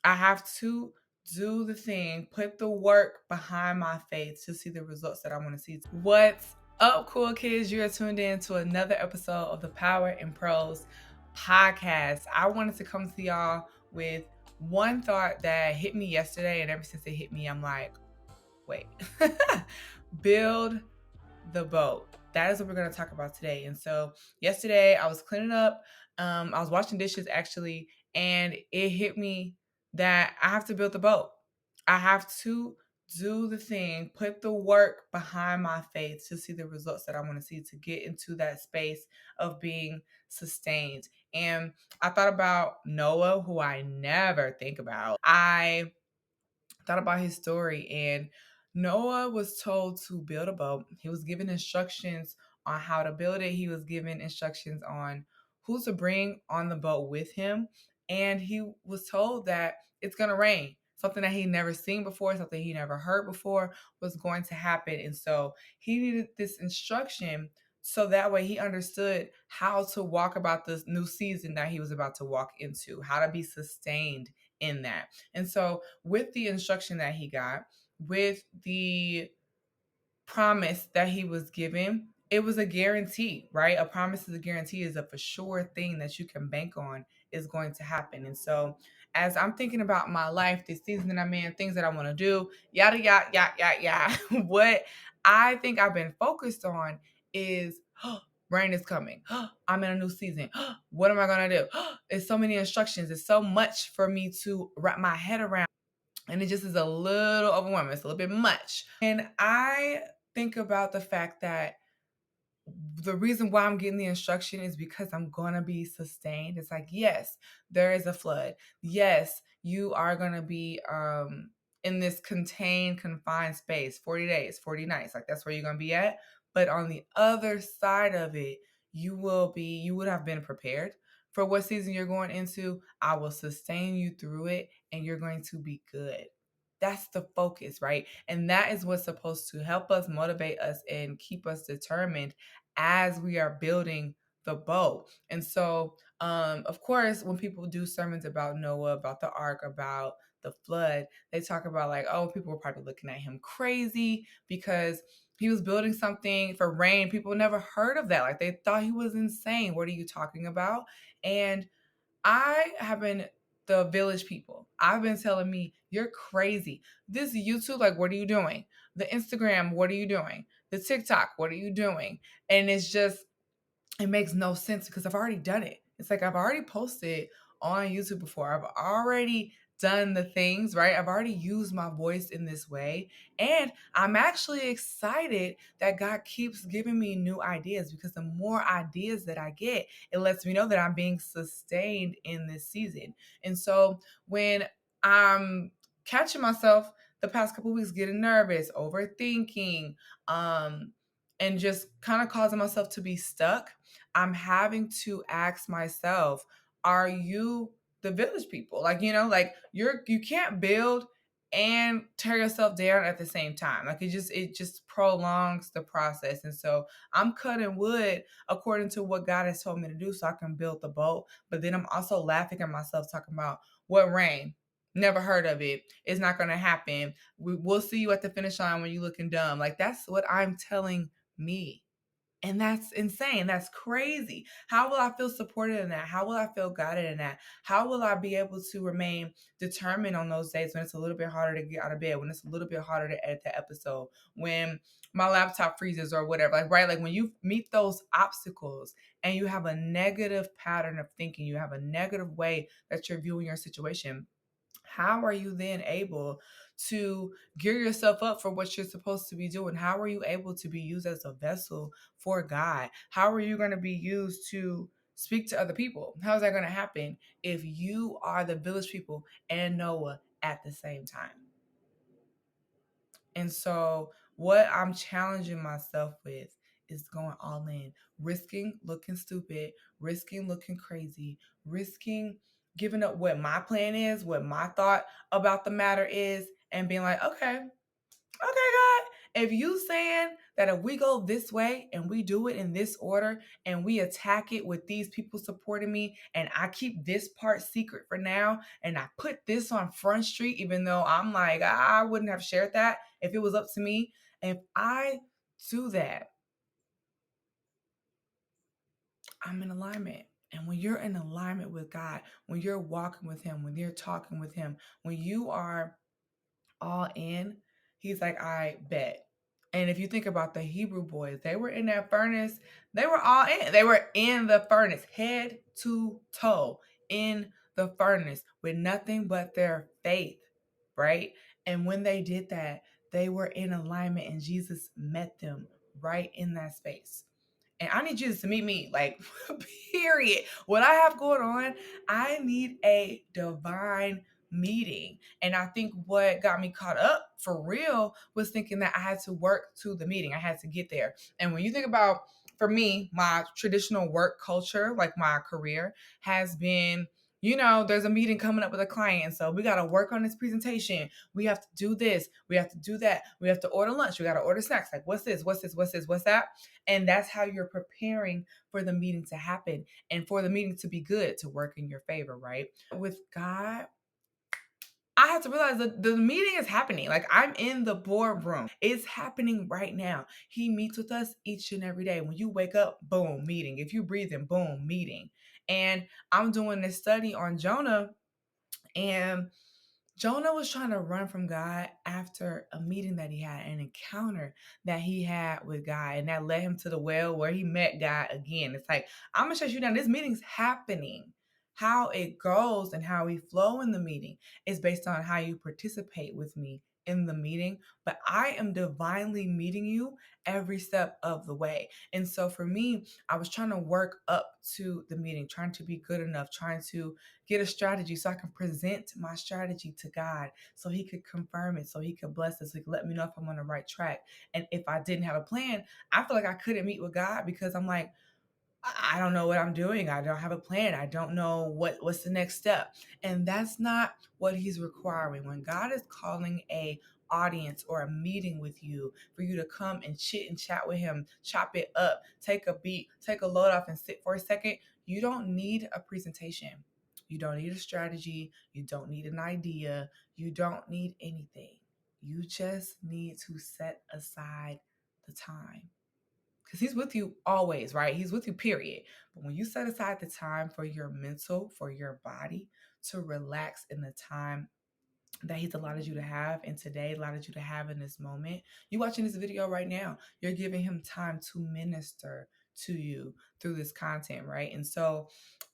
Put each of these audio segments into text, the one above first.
I have to do the thing, put the work behind my faith to see the results that I want to see. What's up, cool kids? You are tuned in to another episode of the Power in Prose podcast. I wanted to come to y'all with one thought that hit me yesterday, and ever since it hit me, I'm like, wait, build the boat. That is what we're going to talk about today. And so yesterday I was cleaning up, I was washing dishes actually, and it hit me that I have to build the boat. I have to do the thing, put the work behind my faith to see the results that I want to see, to get into that space of being sustained. And I thought about Noah, who I never think about. I thought about his story, and Noah was told to build a boat. He was given instructions on how to build it. He was given instructions on who to bring on the boat with him, and he was told that it's going to rain. Something that he never seen before, something he never heard before was going to happen. And so he needed this instruction so that way he understood how to walk about this new season that he was about to walk into, how to be sustained in that. And so, with the instruction that he got, with the promise that he was given, it was a guarantee, right? A promise is a guarantee, is a for sure thing that you can bank on is going to happen. And so, as I'm thinking about my life, this season that I'm in, things that I want to do, yada, yada, yada, yada, yada, what I think I've been focused on is, rain is coming. I'm in a new season. What am I going to do? It's so many instructions. It's so much for me to wrap my head around. And it just is a little overwhelming. It's a little bit much. And I think about the fact that the reason why I'm getting the instruction is because I'm going to be sustained. It's like, yes, there is a flood. Yes, you are going to be in this contained, confined space, 40 days, 40 nights. Like that's where you're going to be at. But on the other side of it, you would have been prepared for what season you're going into. I will sustain you through it and you're going to be good. That's the focus, right? And that is what's supposed to help us, motivate us, and keep us determined as we are building the boat. And so, of course, when people do sermons about Noah, about the ark, about the flood, they talk about like, oh, people were probably looking at him crazy because he was building something for rain. People never heard of that. Like they thought he was insane. What are you talking about? And I have been the village people. I've been telling me, you're crazy. This YouTube, like, what are you doing? The Instagram, what are you doing? The TikTok, what are you doing? And it's just, it makes no sense because I've already done it. It's like I've already posted on YouTube before. I've already done the things, right? I've already used my voice in this way. And I'm actually excited that God keeps giving me new ideas because the more ideas that I get, it lets me know that I'm being sustained in this season. And so when I'm catching myself the past couple weeks getting nervous, overthinking, and just kind of causing myself to be stuck, I'm having to ask myself, are you the village people? Like, like you can't build and tear yourself down at the same time. Like it just prolongs the process. And so I'm cutting wood according to what God has told me to do so I can build the boat. But then I'm also laughing at myself talking about what rain. Never heard of it. It's not going to happen. We'll see you at the finish line when you're looking dumb. Like that's what I'm telling me. And that's insane. That's crazy. How will I feel supported in that? How will I feel guided in that? How will I be able to remain determined on those days when it's a little bit harder to get out of bed, when it's a little bit harder to edit the episode, when my laptop freezes or whatever? Like, right? Like when you meet those obstacles and you have a negative pattern of thinking, you have a negative way that you're viewing your situation, how are you then able to gear yourself up for what you're supposed to be doing? How are you able to be used as a vessel for God? How are you going to be used to speak to other people? How is that going to happen if you are the village people and Noah at the same time? And so what I'm challenging myself with is going all in, risking looking stupid, risking looking crazy, risking giving up what my plan is, what my thought about the matter is, and being like, okay, God. If you saying that if we go this way and we do it in this order and we attack it with these people supporting me and I keep this part secret for now and I put this on Front Street, even though I'm like, I wouldn't have shared that if it was up to me. If I do that, I'm in alignment. And when you're in alignment with God, when you're walking with Him, when you're talking with Him, when you are all in, He's like, I bet. And if you think about the Hebrew boys, they were in that furnace. They were all in. They were in the furnace, head to toe in the furnace with nothing but their faith, right? And when they did that, they were in alignment and Jesus met them right in that space. And I need Jesus to meet me, like, period. What I have going on, I need a divine meeting. And I think what got me caught up for real was thinking that I had to work to the meeting. I had to get there. And when you think about, for me, my traditional work culture, like my career, has been, there's a meeting coming up with a client. So we got to work on this presentation. We have to do this. We have to do that. We have to order lunch. We got to order snacks. Like, what's this? What's this? What's this? What's that? And that's how you're preparing for the meeting to happen and for the meeting to be good, to work in your favor, right? With God, I have to realize that the meeting is happening. Like, I'm in the boardroom. It's happening right now. He meets with us each and every day. When you wake up, boom, meeting. If you breathe in, boom, meeting. And I'm doing this study on Jonah, and Jonah was trying to run from God after a meeting that he had, an encounter that he had with God, and that led him to the well where he met God again. It's like, I'm going to shut you down. This meeting's happening. How it goes and how we flow in the meeting is based on how you participate with me in the meeting. But I am divinely meeting you every step of the way. And so for me, I was trying to work up to the meeting, trying to be good enough, trying to get a strategy so I can present my strategy to God so He could confirm it, so He could bless us, so He could let me know if I'm on the right track. And if I didn't have a plan, I feel like I couldn't meet with God because I'm like, I don't know what I'm doing. I don't have a plan. I don't know what's the next step. And that's not what He's requiring. When God is calling a audience or a meeting with you for you to come and chit and chat with Him, chop it up, take a beat, take a load off and sit for a second, you don't need a presentation. You don't need a strategy. You don't need an idea. You don't need anything. You just need to set aside the time. Because He's with you always, right? He's with you, period. But when you set aside the time for your mental, for your body to relax in the time that He's allotted you to have, and today allotted you to have in this moment, you watching this video right now, you're giving Him time to minister to you through this content, right? And so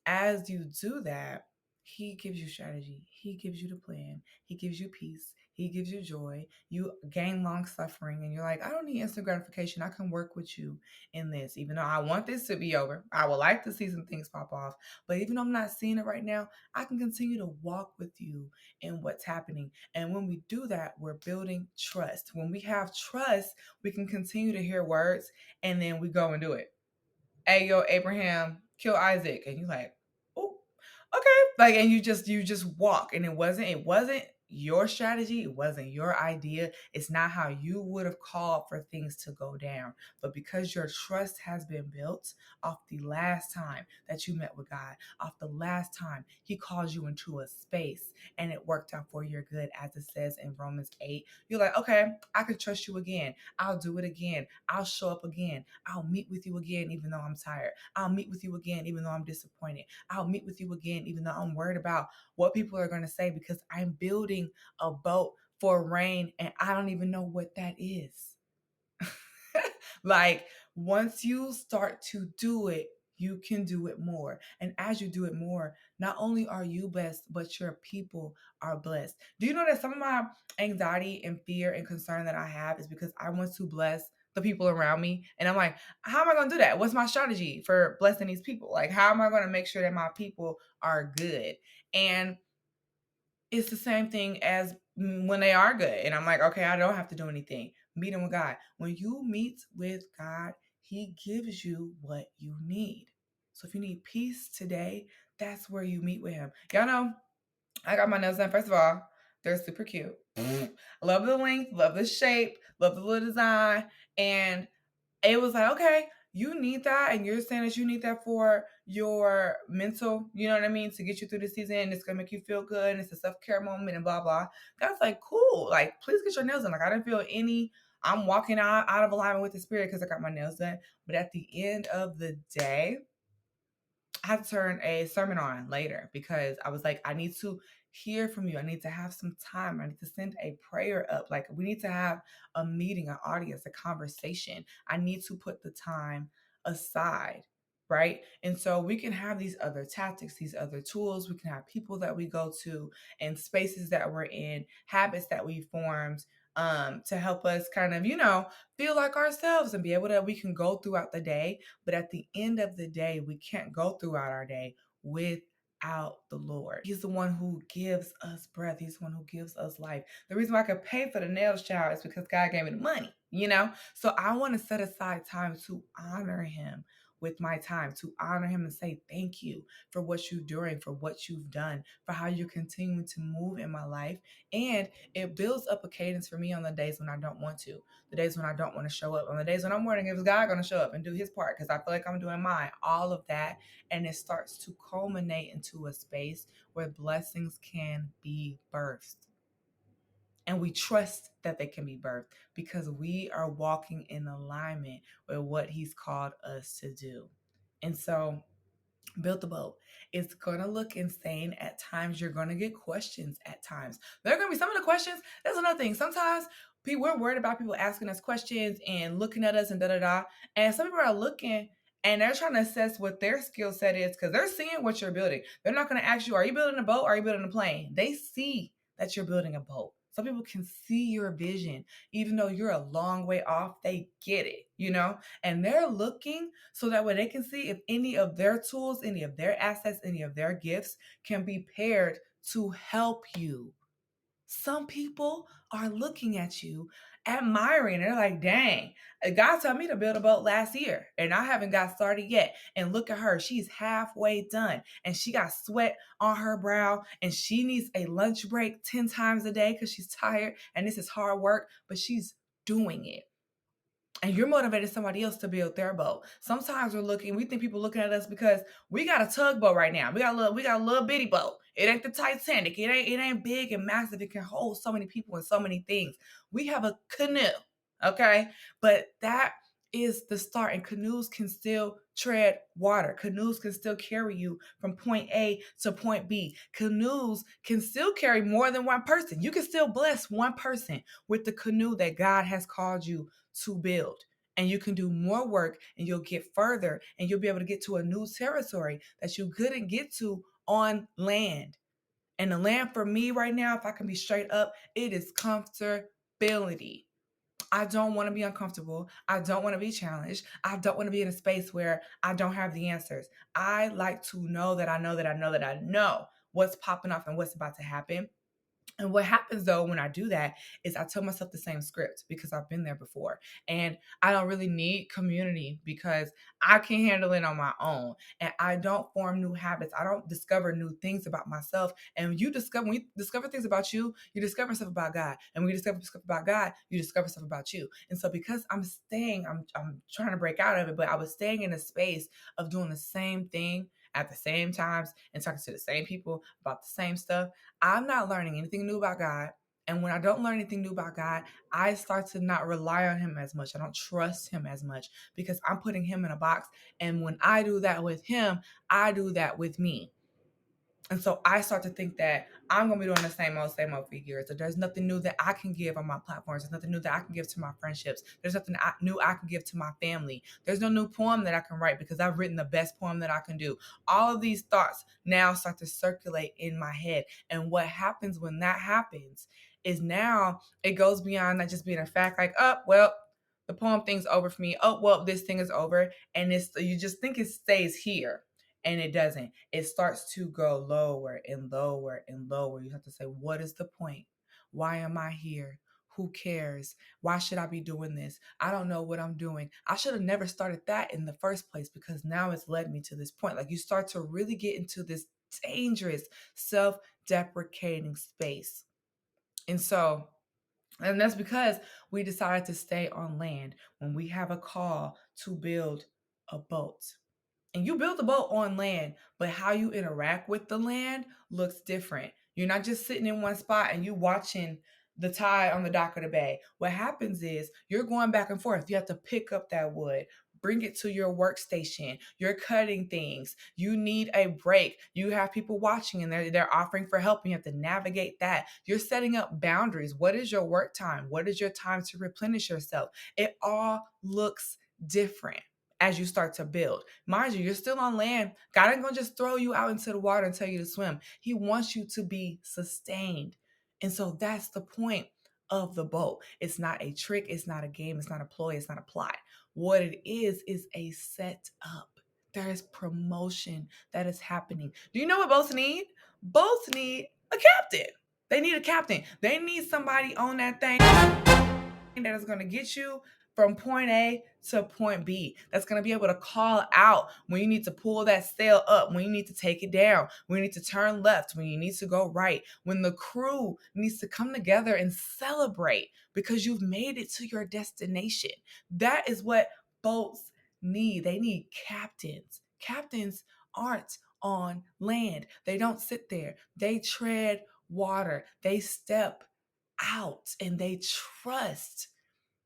as you do that, He gives you strategy. He gives you the plan. He gives you peace. He gives you joy. You gain long suffering, and you're like, I don't need instant gratification. I can work with you in this, even though I want this to be over. I would like to see some things pop off, but even though I'm not seeing it right now, I can continue to walk with you in what's happening. And when we do that, we're building trust. When we have trust, we can continue to hear words, and then we go and do it. Hey, yo, Abraham, kill Isaac. And you're like, oh, okay. Like, and you just walk. And it wasn't your strategy. It wasn't your idea. It's not how you would have called for things to go down. But because your trust has been built off the last time that you met with God, off the last time He calls you into a space and it worked out for your good, as it says in Romans 8, you're like, okay, I can trust you again. I'll do it again. I'll show up again. I'll meet with you again, even though I'm tired. I'll meet with you again, even though I'm disappointed. I'll meet with you again, even though I'm worried about what people are going to say, because I'm building a boat for rain and I don't even know what that is. Like, once you start to do it, you can do it more. And as you do it more, not only are you blessed, but your people are blessed. Do you know that some of my anxiety and fear and concern that I have is because I want to bless the people around me? And I'm like, how am I going to do that? What's my strategy for blessing these people? Like, how am I going to make sure that my people are good? And it's the same thing as when they are good. And I'm like, okay, I don't have to do anything. Meeting with God. When you meet with God, He gives you what you need. So if you need peace today, that's where you meet with Him. Y'all know, I got my nails done. First of all, They're super cute. Love the length, love the shape, love the little design. And it was like, okay, you need that. And you're saying that you need that for your mental, you know what I mean? To get you through the season. It's going to make you feel good. And it's a self-care moment and blah, blah. God's like, cool. Like, please get your nails done. Like, I didn't feel any, I'm walking out of alignment with the spirit because I got my nails done. But at the end of the day, I had to turn a sermon on later because I was like, I need to hear from you. I need to have some time. I need to send a prayer up. Like, we need to have a meeting, an audience, a conversation. I need to put the time aside. Right. And so we can have these other tactics, these other tools. We can have people that we go to and spaces that we're in, habits that we formed to help us kind of, feel like ourselves and be able to, we can go throughout the day. But at the end of the day, we can't go throughout our day without the Lord. He's the one who gives us breath. He's the one who gives us life. The reason why I could pay for the nails, child, is because God gave me the money, So I want to set aside time to honor him with my time, to honor him and say thank you for what you're doing, for what you've done, for how you're continuing to move in my life. And it builds up a cadence for me on the days when I don't want to, the days when I don't want to show up, on the days when I'm wondering if God going to show up and do his part because I feel like I'm doing mine, all of that. And it starts to culminate into a space where blessings can be birthed. And we trust that they can be birthed because we are walking in alignment with what he's called us to do. And so build the boat. It's going to look insane at times. You're going to get questions at times. There are going to be some of the questions. That's another thing. Sometimes we're worried about people asking us questions and looking at us and da da da. And some people are looking and they're trying to assess what their skill set is because they're seeing what you're building. They're not going to ask you, are you building a boat? Or are you building a plane? They see that you're building a boat. Some people can see your vision, even though you're a long way off. They get it, and they're looking so that way they can see if any of their tools, any of their assets, any of their gifts can be paired to help you. Some people are looking at you, admiring. They're like, dang, God told me to build a boat last year and I haven't got started yet. And look at her. She's halfway done and she got sweat on her brow and she needs a lunch break 10 times a day because she's tired and this is hard work, but she's doing it. And you're motivating somebody else to build their boat. Sometimes we think people looking at us because we got a tugboat right now. We got a little bitty boat. It ain't the Titanic. It ain't big and massive. It can hold so many people and so many things. We have a canoe, okay? But that is the start. And canoes can still tread water. Canoes can still carry you from point A to point B. Canoes can still carry more than one person. You can still bless one person with the canoe that God has called you to build. And you can do more work and you'll get further and you'll be able to get to a new territory that you couldn't get to on land. And the land for me right now, if I can be straight up, it is comfortability. I don't want to be uncomfortable. I don't want to be challenged. I don't want to be in a space where I don't have the answers. I like to know that I know that I know that I know what's popping off and what's about to happen. And what happens though when I do that is I tell myself the same script because I've been there before. And I don't really need community because I can handle it on my own. And I don't form new habits. I don't discover new things about myself. And when you discover things about you discover stuff about God. And when you discover stuff about God, you discover stuff about you. And so because I'm trying to break out of it, but I was staying in a space of doing the same thing at the same times and talking to the same people about the same stuff. I'm not learning anything new about God. And when I don't learn anything new about God, I start to not rely on him as much. I don't trust him as much because I'm putting him in a box. And when I do that with him, I do that with me. And so I start to think that I'm going to be doing the same old for years. That there's nothing new that I can give on my platforms. There's nothing new that I can give to my friendships. There's nothing new I can give to my family. There's no new poem that I can write because I've written the best poem that I can do. All of these thoughts now start to circulate in my head. And what happens when that happens is now it goes beyond not just being a fact like, oh, well, the poem thing's over for me. Oh, well, this thing is over. And you just think it stays here. And it doesn't. It starts to go lower and lower and lower. You have to say, what is the point? Why am I here? Who cares? Why should I be doing this? I don't know what I'm doing. I should have never started that in the first place because now it's led me to this point. Like you start to really get into this dangerous self-deprecating space. And so, and that's because we decided to stay on land when we have a call to build a boat. And you build a boat on land, but how you interact with the land looks different. You're not just sitting in one spot and you watching the tide on the dock of the bay. What happens is you're going back and forth. You have to pick up that wood, bring it to your workstation. You're cutting things. You need a break. You have people watching and they're offering for help. And you have to navigate that. You're setting up boundaries. What is your work time? What is your time to replenish yourself? It all looks different as you start to build. Mind you, you're still on land. God ain't gonna just throw you out into the water and tell you to swim. He wants you to be sustained. And so that's the point of the boat. It's not a trick, it's not a game, it's not a ploy, it's not a plot. What it is a setup. There is promotion that is happening. Do you know what boats need? Boats need a captain. They need a captain. They need somebody on that thing that is going to get you from point A to point B. That's going to be able to call out when you need to pull that sail up, when you need to take it down, when you need to turn left, when you need to go right, when the crew needs to come together and celebrate because you've made it to your destination. That is what boats need. They need captains. Captains aren't on land. They don't sit there. They tread water. They step out and they trust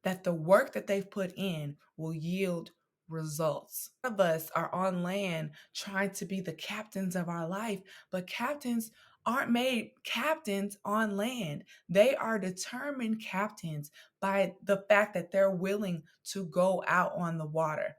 that the work that they've put in will yield results. A lot of us are on land trying to be the captains of our life, but captains aren't made captains on land. They are determined captains by the fact that they're willing to go out on the water.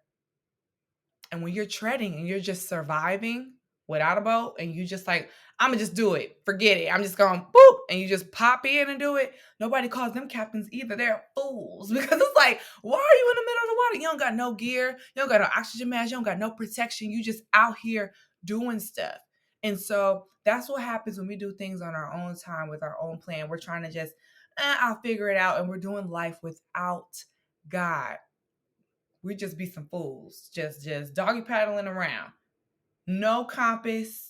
And when you're treading and you're just surviving without a boat and you just like, I'm gonna just do it, forget it, I'm just going boop, and you just pop in and do it, nobody calls them captains either. They're fools because it's like, why are you in the middle of the water? You don't got no gear, you don't got no oxygen mask, you don't got no protection, you just out here doing stuff. And so that's what happens when we do things on our own time with our own plan. We're trying to just, I'll figure it out, and we're doing life without God. We just be some fools, just doggy paddling around, no compass,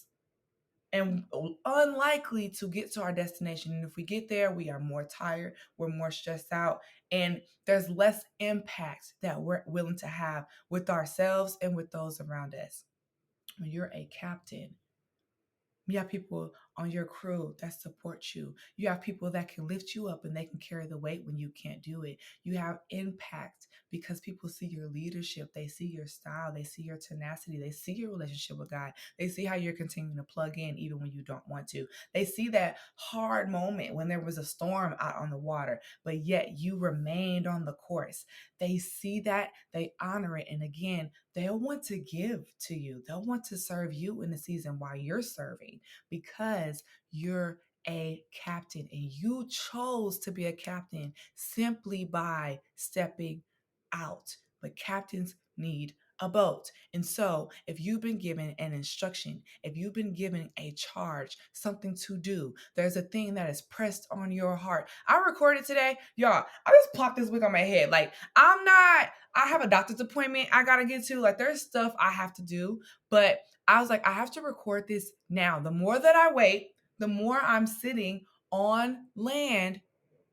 and unlikely to get to our destination. And if we get there, we are more tired, we're more stressed out, and there's less impact that we're willing to have with ourselves and with those around us. When you're a captain, you have people on your crew that support you. You have people that can lift you up and they can carry the weight when you can't do it. You have impact because people see your leadership. They see your style. They see your tenacity. They see your relationship with God. They see how you're continuing to plug in even when you don't want to. They see that hard moment when there was a storm out on the water, but yet you remained on the course. They see that, they honor it. And again, they'll want to give to you. They'll want to serve you in the season while you're serving because you're a captain and you chose to be a captain simply by stepping out. But captains need a boat. And so, if you've been given an instruction, if you've been given a charge, something to do, there's a thing that is pressed on your heart. I recorded today, y'all. I just popped this wig on my head. Like, I have a doctor's appointment I gotta get to. Like, there's stuff I have to do, but I was like, I have to record this now. The more that I wait, the more I'm sitting on land,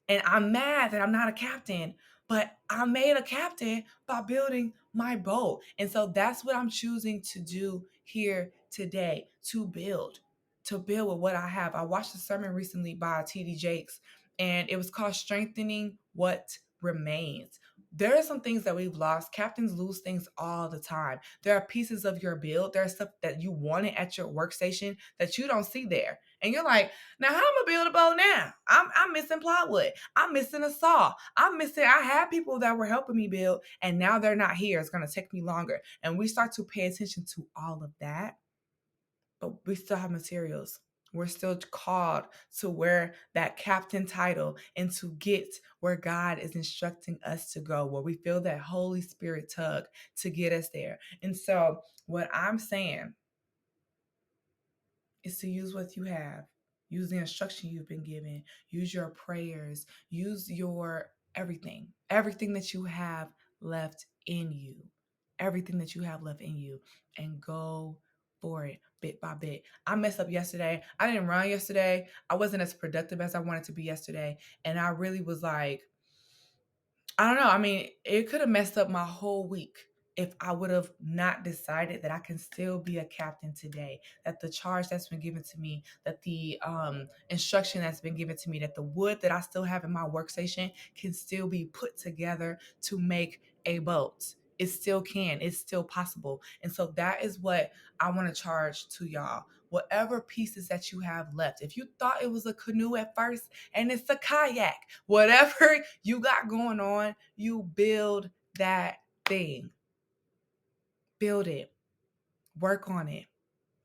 and I'm mad that I'm not a captain, but I made a captain by building my boat. And so that's what I'm choosing to do here today, to build with what I have. I watched a sermon recently by T.D. Jakes, and it was called Strengthening What Remains. There are some things that we've lost. Captains lose things all the time. There are pieces of your build. There's stuff that you wanted at your workstation that you don't see there. And you're like, now how am I build a boat now? I'm missing plywood. I'm missing a saw. I had people that were helping me build, and now they're not here. It's gonna take me longer. And we start to pay attention to all of that, but we still have materials. We're still called to wear that captain title and to get where God is instructing us to go, where we feel that Holy Spirit tug to get us there. And so what I'm saying is to use what you have. Use the instruction you've been given. Use your prayers. Use your everything. Everything that you have left in you. Everything that you have left in you. And go for it bit by bit. I messed up yesterday. I didn't run yesterday. I wasn't as productive as I wanted to be yesterday. And I really was like, I don't know. I mean, it could have messed up my whole week if I would have not decided that I can still be a captain today, that the charge that's been given to me, that the instruction that's been given to me, that the wood that I still have in my workstation can still be put together to make a boat. It still can. It's still possible. And so that is what I want to charge to y'all. Whatever pieces that you have left, if you thought it was a canoe at first and it's a kayak, whatever you got going on, you build that thing. Build it. Work on it.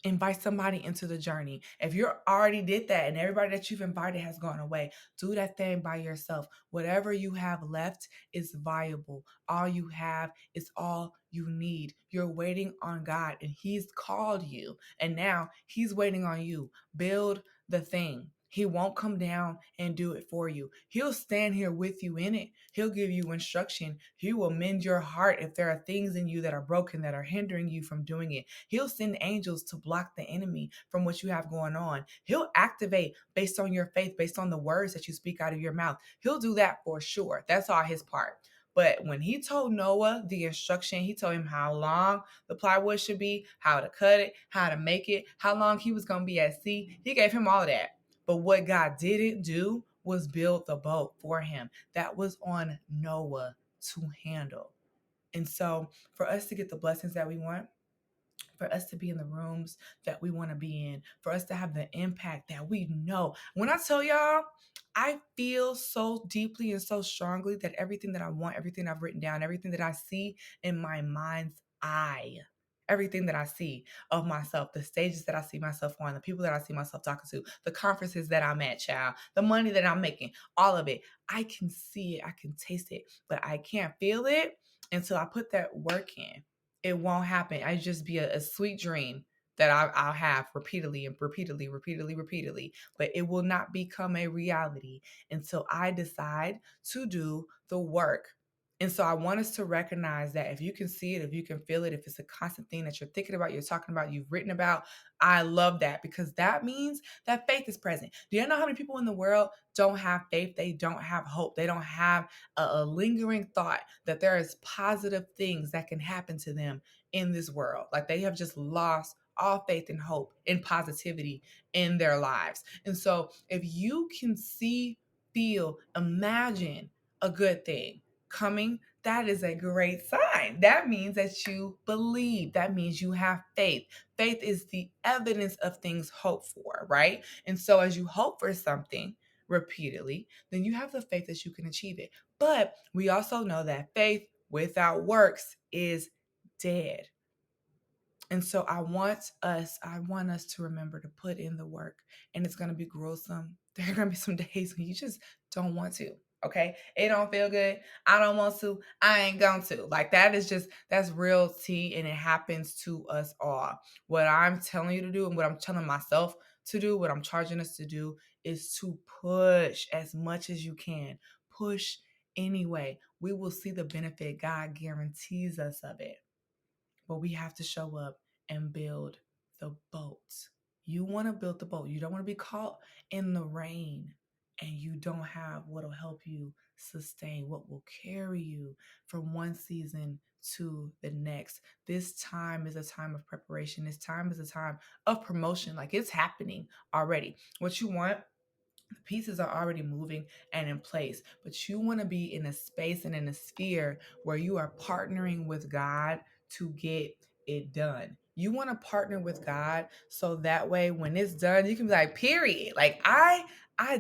Invite somebody into the journey. If you already did that and everybody that you've invited has gone away, do that thing by yourself. Whatever you have left is viable. All you have is all you need. You're waiting on God and He's called you. And now He's waiting on you. Build the thing. He won't come down and do it for you. He'll stand here with you in it. He'll give you instruction. He will mend your heart if there are things in you that are broken that are hindering you from doing it. He'll send angels to block the enemy from what you have going on. He'll activate based on your faith, based on the words that you speak out of your mouth. He'll do that for sure. That's all His part. But when He told Noah the instruction, He told him how long the plywood should be, how to cut it, how to make it, how long he was going to be at sea. He gave him all of that. But what God didn't do was build the boat for him. That was on Noah to handle. And so for us to get the blessings that we want, for us to be in the rooms that we want to be in, for us to have the impact that we know. When I tell y'all, I feel so deeply and so strongly that everything that I want, everything I've written down, everything that I see in my mind's eye, everything that I see of myself, the stages that I see myself on, the people that I see myself talking to, the conferences that I'm at, child, the money that I'm making, all of it. I can see it, I can taste it, but I can't feel it until I put that work in. It won't happen. I just be a sweet dream that I'll have repeatedly and repeatedly, but it will not become a reality until I decide to do the work. And so I want us to recognize that if you can see it, if you can feel it, if it's a constant thing that you're thinking about, you're talking about, you've written about, I love that because that means that faith is present. Do you know how many people in the world don't have faith? They don't have hope. They don't have a lingering thought that there is positive things that can happen to them in this world. Like they have just lost all faith and hope and positivity in their lives. And so if you can see, feel, imagine a good thing coming, that is a great sign. That means that you believe. That means you have faith. Faith is the evidence of things hoped for, right? And so as you hope for something repeatedly, then you have the faith that you can achieve it. But we also know that faith without works is dead. And so I want us to remember to put in the work. And it's going to be gruesome. There are going to be some days when you just don't want to. Okay. It don't feel good. I don't want to. I ain't going to. Like that's real tea. And it happens to us all. What I'm telling you to do and what I'm telling myself to do, what I'm charging us to do is to push as much as you can. Push anyway. We will see the benefit. God guarantees us of it. But we have to show up and build the boat. You want to build the boat. You don't want to be caught in the rain and you don't have what will help you sustain, what will carry you from one season to the next. This time is a time of preparation. This time is a time of promotion. Like it's happening already. What you want, the pieces are already moving and in place, but you want to be in a space and in a sphere where you are partnering with God to get it done. You want to partner with God so that way when it's done, you can be like, period. Like I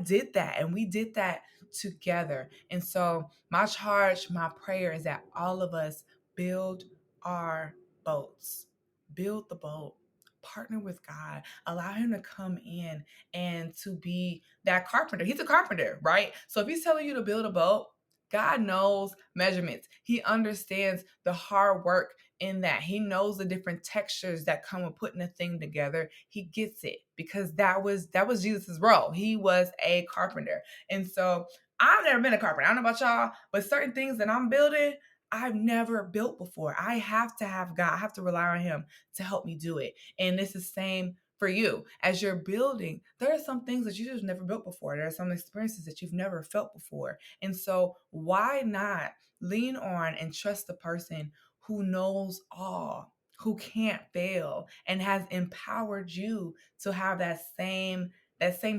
did that and we did that together. And so my charge, my prayer is that all of us build our boats. Build the boat. Partner with God. Allow Him to come in and to be that carpenter. He's a carpenter, right? So if He's telling you to build a boat, God knows measurements. He understands the hard work in that. He knows the different textures that come with putting a thing together. He gets it because that was Jesus's role. He was a carpenter. And so I've never been a carpenter. I don't know about y'all, but certain things that I'm building, I've never built before. I have to have God. I have to rely on him to help me do it. And it's the same for you. As you're building, there are some things that you just never built before. There are some experiences that you've never felt before. And so why not lean on and trust the person who knows all, who can't fail, and has empowered you to have that same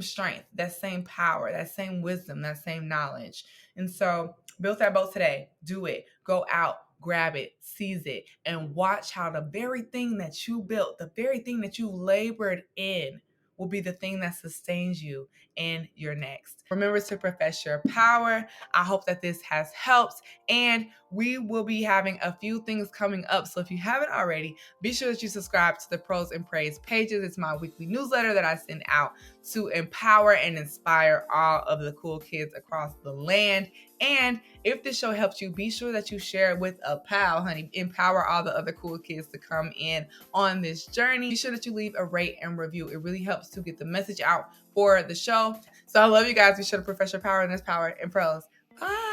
strength, that same power, that same wisdom, that same knowledge. And so build that boat today. Do it. Go out, grab it, seize it, and watch how the very thing that you built, the very thing that you labored in, will be the thing that sustains you in your next. Remember to profess your power. I hope that this has helped, and we will be having a few things coming up. So if you haven't already, be sure that you subscribe to the Prose and Praise pages. It's my weekly newsletter that I send out to empower and inspire all of the cool kids across the land. And if this show helps you, be sure that you share it with a pal, honey. Empower all the other cool kids to come in on this journey. Be sure that you leave a rate and review. It really helps to get the message out for the show. So I love you guys. Be sure to profess your power in this power and prose. Bye.